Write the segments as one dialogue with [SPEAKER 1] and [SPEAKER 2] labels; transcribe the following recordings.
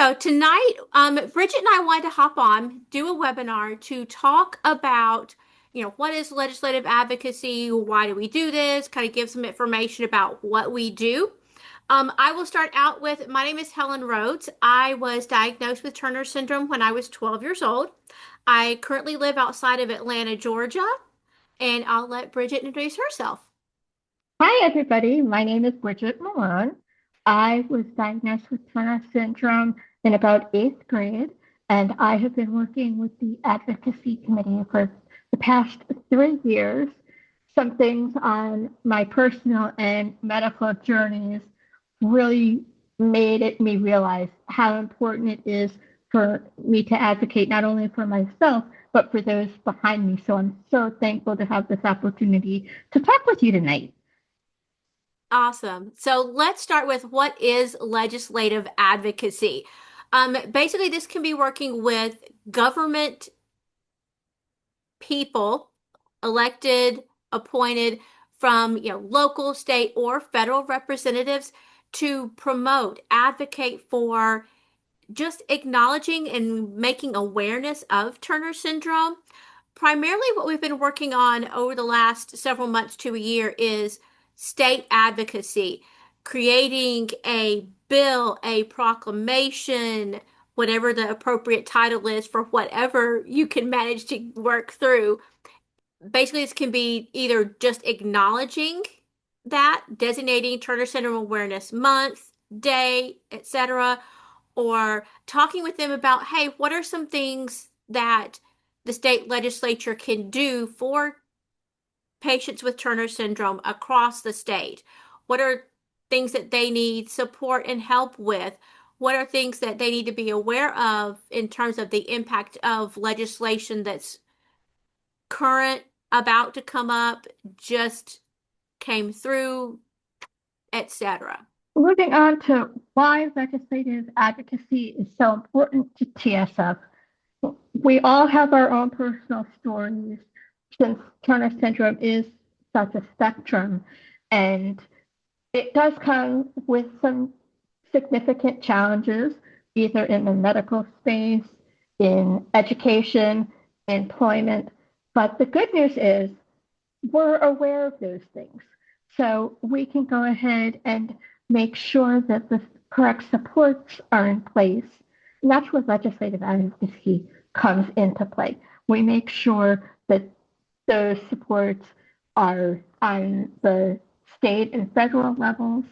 [SPEAKER 1] So tonight, Bridget and I wanted to hop on, do a webinar to talk about, what is legislative advocacy? Why do we do this? Kind of give some information about what we do. I will start out with, my name is Helen Rhodes. I was diagnosed with Turner syndrome when I was 12 years old. I currently live outside of Atlanta, Georgia, and I'll let Bridget introduce herself.
[SPEAKER 2] Hi, everybody. My name is Bridget Malone. I was diagnosed with Turner syndrome in about eighth grade, and I have been working with the Advocacy Committee for the past 3 years. Some things on my personal and medical journeys really me realize how important it is for me to advocate not only for myself, but for those behind me. So I'm so thankful to have this opportunity to talk with you tonight.
[SPEAKER 1] Awesome. So let's start with what is legislative advocacy? Basically, this can be working with government people, elected, appointed from, local, state, or federal representatives to promote, advocate for just acknowledging and making awareness of Turner syndrome. Primarily, what we've been working on over the last several months to a year is state advocacy, creating a bill, a proclamation, whatever the appropriate title is for whatever you can manage to work through. Basically, this can be either just acknowledging that, designating Turner Syndrome Awareness Month, day, etc., or talking with them about, hey, what are some things that the state legislature can do for patients with Turner syndrome across the state? What are things that they need support and help with? What are things that they need to be aware of in terms of the impact of legislation that's current, about to come up, just came through, etc.?
[SPEAKER 2] Moving on to why legislative advocacy is so important to TSF. We all have our own personal stories since Turner syndrome is such a spectrum, and it does come with some significant challenges, either in the medical space, in education, employment. But the good news is we're aware of those things. So we can go ahead and make sure that the correct supports are in place. And that's where legislative advocacy comes into play. We make sure that those supports are on the state and federal levels.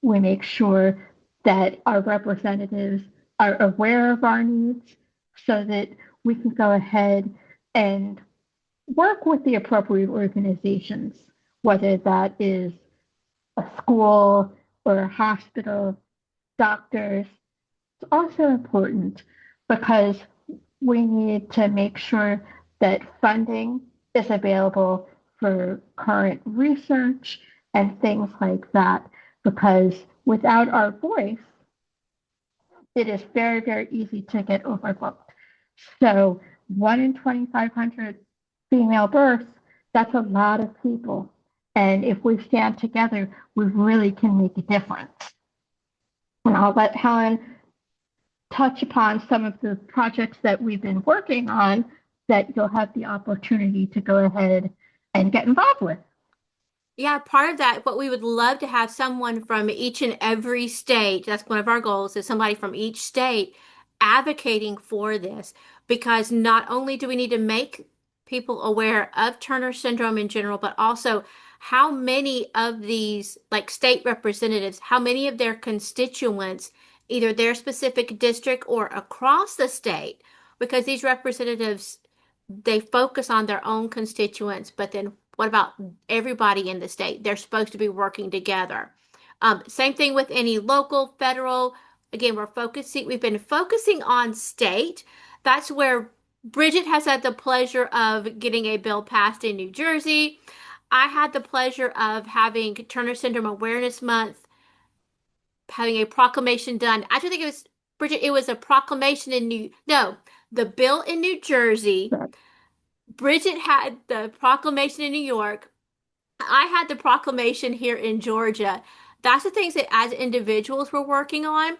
[SPEAKER 2] We make sure that our representatives are aware of our needs so that we can go ahead and work with the appropriate organizations, whether that is a school or a hospital, doctors. It's also important because we need to make sure that funding is available for current research and things like that, because without our voice, it is very, very easy to get overlooked. So, 1 in 2,500 female births, that's a lot of people. And if we stand together, we really can make a difference. And I'll let Helen touch upon some of the projects that we've been working on that you'll have the opportunity to go ahead and get involved with.
[SPEAKER 1] Yeah, part of that, what we would love to have someone from each and every state. That's one of our goals, is somebody from each state advocating for this, because not only do we need to make people aware of Turner syndrome in general, but also how many of these, like state representatives, how many of their constituents, either their specific district or across the state, because these representatives, they focus on their own constituents, but then what about everybody in the state? They're supposed to be working together. Same thing with any local, federal. Again, we've been focusing on state. That's where Bridget has had the pleasure of getting a bill passed in New Jersey. I had the pleasure of having Turner Syndrome Awareness Month, having a proclamation done. I don't think it was, Bridget, it was a proclamation no, the bill in New Jersey. Bridget had the proclamation in New York. I had the proclamation here in Georgia. That's the things that as individuals we're working on.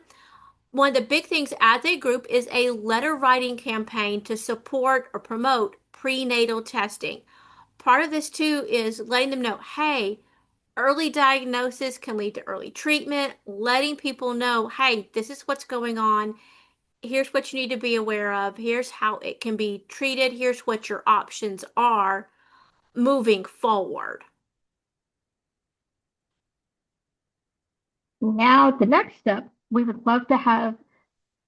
[SPEAKER 1] one of the big things as a group is a letter writing campaign to support or promote prenatal testing. Part of this too is letting them know, hey, early diagnosis can lead to early treatment, letting people know, hey, this is what's going on. Here's what you need to be aware of. Here's how it can be treated. Here's what your options are moving forward.
[SPEAKER 2] Now, the next step, we would love to have,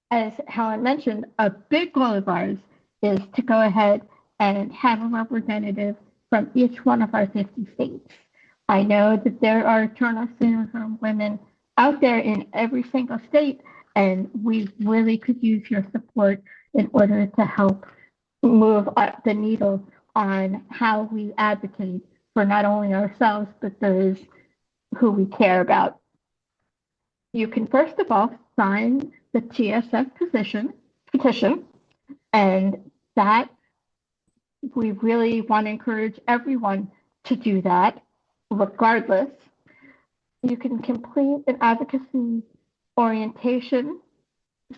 [SPEAKER 2] as Helen mentioned, a big goal of ours is to go ahead and have a representative from each one of our 50 states. I know that there are Turner syndrome women out there in every single state, and we really could use your support in order to help move up the needle on how we advocate for not only ourselves, but those who we care about. You can first of all sign the TSF petition, and that we really want to encourage everyone to do that regardless. You can complete an advocacy orientation.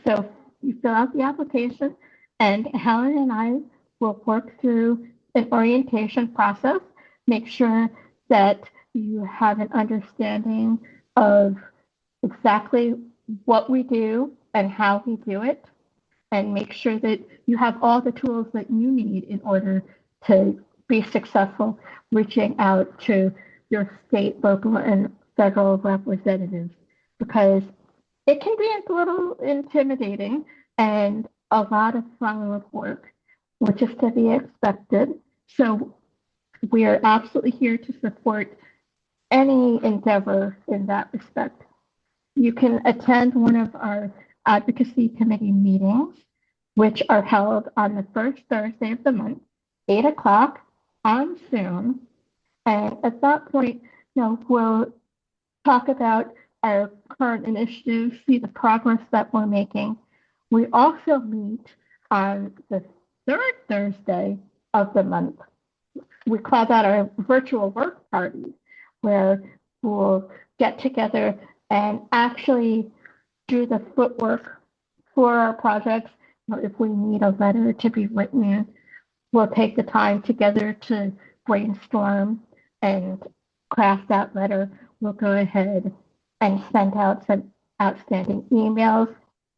[SPEAKER 2] So you fill out the application, and Helen and I will work through an orientation process, make sure that you have an understanding of exactly what we do and how we do it, and make sure that you have all the tools that you need in order to be successful reaching out to your state, local, and federal representatives, because it can be a little intimidating and a lot of follow-up work, which is to be expected. So we are absolutely here to support any endeavor in that respect. You can attend one of our advocacy committee meetings, which are held on the first Thursday of the month, 8 o'clock on Zoom. And at that point, we'll talk about our current initiatives, see the progress that we're making. We also meet on the third Thursday of the month. We call that our virtual work party, where we'll get together and actually do the footwork for our projects. If we need a letter to be written, we'll take the time together to brainstorm and craft that letter. We'll go ahead and send out some outstanding emails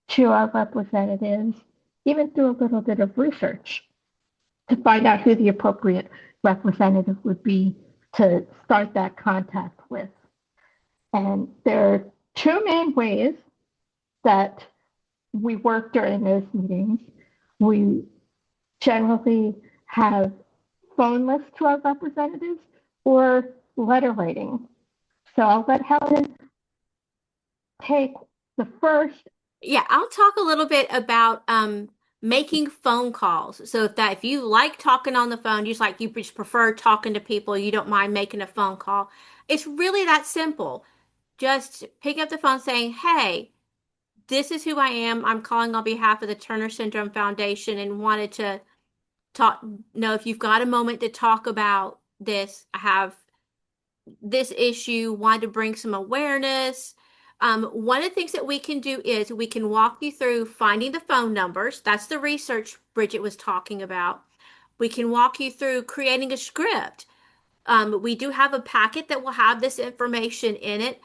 [SPEAKER 2] to our representatives, even do a little bit of research to find out who the appropriate representative would be to start that contact with. And there are two main ways that we work during those meetings. We generally have phone lists to our representatives or letter writing. So I'll let Helen take the first.
[SPEAKER 1] Yeah, I'll talk a little bit about making phone calls. So if you like talking on the phone, you just prefer talking to people, you don't mind making a phone call. It's really that simple. Just pick up the phone saying, "Hey, this is who I am. I'm calling on behalf of the Turner Syndrome Foundation and wanted to talk know if you've got a moment to talk about this. I have this issue, wanted to bring some awareness." One of the things that we can do is we can walk you through finding the phone numbers. That's the research Bridget was talking about. We can walk you through creating a script. We do have a packet that will have this information in it.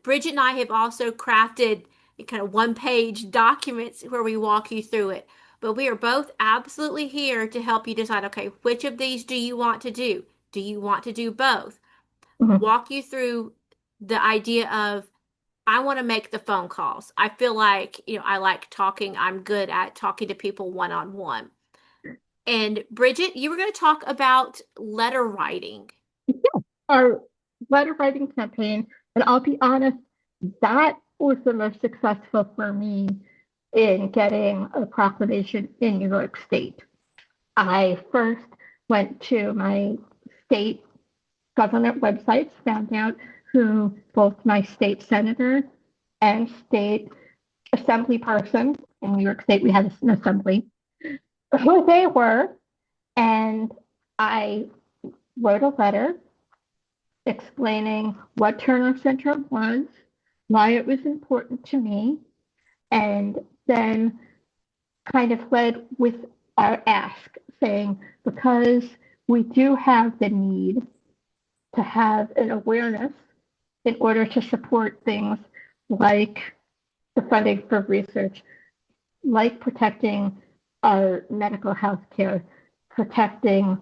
[SPEAKER 1] Bridget and I have also crafted kind of one-page documents where we walk you through it. But we are both absolutely here to help you decide, okay, which of these do you want to do? Do you want to do both?
[SPEAKER 2] Mhm.
[SPEAKER 1] Walk you through the idea of I want to make the phone calls. I feel like, I like talking. I'm good at talking to people one on one. And Bridget, you were going to talk about letter writing.
[SPEAKER 2] Our letter writing campaign, and I'll be honest, that was the most successful for me in getting a proclamation in New York State. I first went to my state government websites, found out who both my state senator and state assembly person in New York State, we had an assembly, who they were, and I wrote a letter explaining what Turner syndrome was, why it was important to me, and then kind of led with our ask, saying, because we do have the need to have an awareness in order to support things like the funding for research, like protecting our medical health care, protecting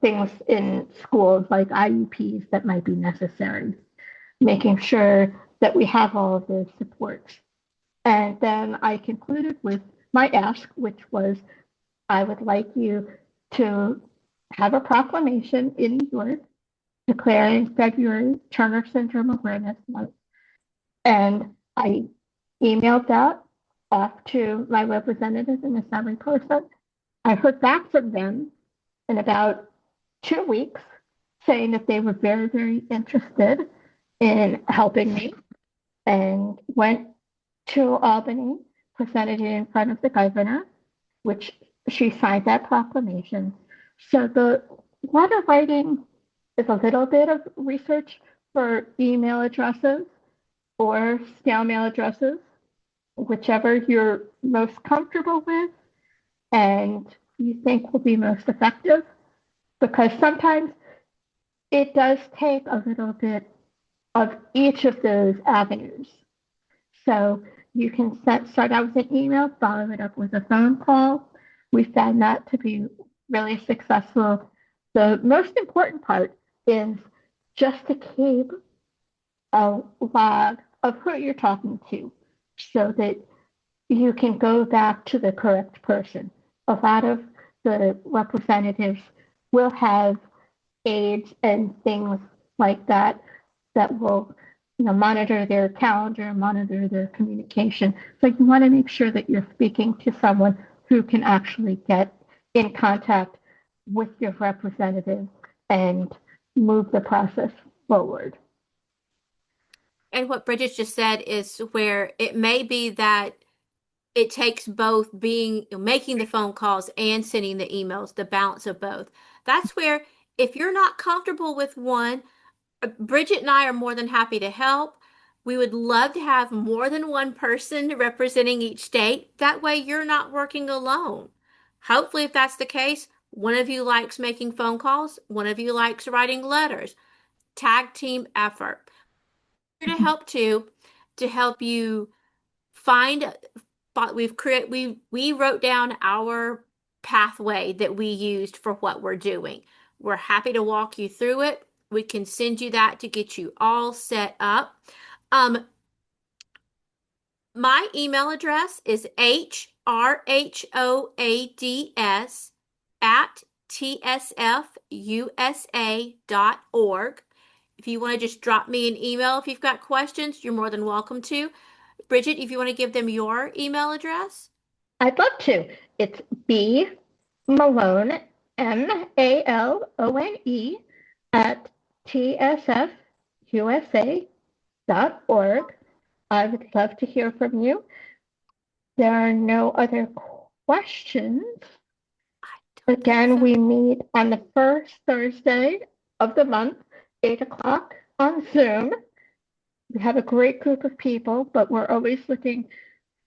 [SPEAKER 2] things in schools like IEPs that might be necessary, making sure that we have all of those supports. And then I concluded with my ask, which was I would like you to have a proclamation in New York declaring February Turner Syndrome Awareness Month. And I emailed that off to my representatives and assembly person. I heard back from them in about 2 weeks saying that they were very, very interested in helping me and went to Albany, presented it in front of the governor, which she signed that proclamation. So the letter writing is a little bit of research for email addresses or snail mail addresses, whichever you're most comfortable with and you think will be most effective, because sometimes it does take a little bit of each of those avenues. So you can start out with an email, follow it up with a phone call. We found that to be really successful. The most important part is just to keep a log of who you're talking to so that you can go back to the correct person. A lot of the representatives will have aides and things like that that will monitor their calendar, monitor their communication. So you want to make sure that you're speaking to someone who can actually get in contact with your representative and move the process forward.
[SPEAKER 1] And what Bridget just said is where it may be that it takes both being making the phone calls and sending the emails, the balance of both. That's where if you're not comfortable with one, Bridget and I are more than happy to help. We would love to have more than one person representing each state. That way you're not working alone. Hopefully, if that's the case, one of you likes making phone calls, one of you likes writing letters. Tag team effort. Here to help too, to help you find we wrote down our pathway that we used for what we're doing. We're happy to walk you through it. We can send you that to get you all set up. Um, my email address is hrhoads at tsfusa.org. If you want to just drop me an email if you've got questions, you're more than welcome to. Bridget, if you want to give them your email address.
[SPEAKER 2] I'd love to. It's B Malone, Malone, at tsfusa.org. I would love to hear from you. There are no other questions.
[SPEAKER 1] I don't think
[SPEAKER 2] Again,
[SPEAKER 1] so.
[SPEAKER 2] we meet on the first Thursday of the month, 8 o'clock on Zoom. We have a great group of people, but we're always looking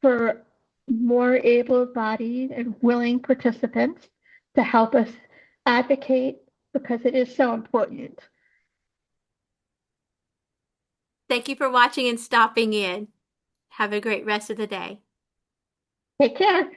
[SPEAKER 2] for more able-bodied and willing participants to help us advocate because it is so important.
[SPEAKER 1] Thank you for watching and stopping in. Have a great rest of the day.
[SPEAKER 2] Take care.